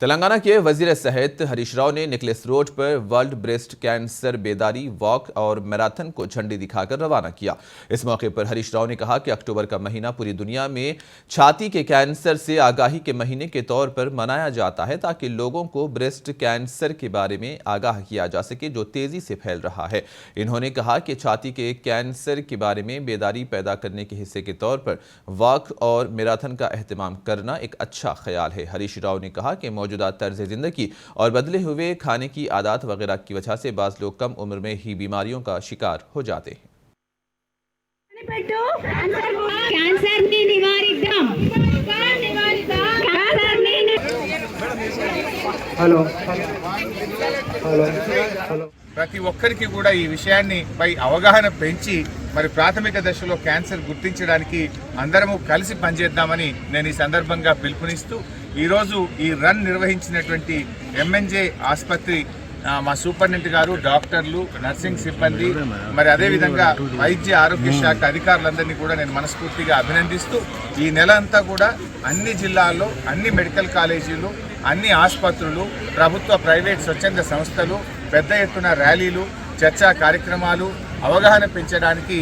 तेलंगाना के वजीर सेहत हरीश राव ने नेकलेस रोड पर वर्ल्ड ब्रेस्ट कैंसर बेदारी वॉक और मैराथन को झंडी दिखाकर रवाना किया। इस मौके पर हरीश राव ने कहा कि अक्टूबर का महीना पूरी दुनिया में छाती के कैंसर से आगाही के महीने के तौर पर मनाया जाता है, ताकि लोगों को ब्रेस्ट कैंसर के बारे में आगाह किया जा सके, जो तेजी से फैल रहा है। इन्होंने कहा कि छाती के कैंसर के बारे में बेदारी पैदा करने के हिस्से के तौर पर वॉक और मैराथन का एहतमाम करना एक अच्छा ख्याल है। हरीश राव ने कहा कि मौजूदा तर्ज जिंदगी और बदले हुए खाने की आदत वगैरह की वजह से बाज़ लोग कम उम्र में ही बीमारियों का शिकार हो जाते हैं। ప్రతి ఒక్కరికి కూడా ఈ విషయాన్ని పై అవగాహన పెంచి మరి ప్రాథమిక దశలో క్యాన్సర్ గుర్తించడానికి అందరము కలిసి పనిచేద్దామని నేను ఈ సందర్భంగా పిలుపునిస్తూ ఈరోజు ఈ రన్ నిర్వహించినటువంటి ఎంఎన్జే ఆసుపత్రి మా సూపరింటెండెంట్ గారు, డాక్టర్లు, నర్సింగ్ సిబ్బంది, మరి అదేవిధంగా వైద్య ఆరోగ్య శాఖ అధికారులందరినీ కూడా నేను మనస్ఫూర్తిగా అభినందిస్తూ ఈ నెల అంతా కూడా అన్ని జిల్లాల్లో అన్ని మెడికల్ కాలేజీలు, అన్ని ఆసుపత్రులు, ప్రభుత్వ ప్రైవేట్ స్వచ్ఛంద సంస్థలు పెద్ద ఎత్తున ర్యాలీలు, చర్చా కార్యక్రమాలు, అవగాహన పెంచడానికి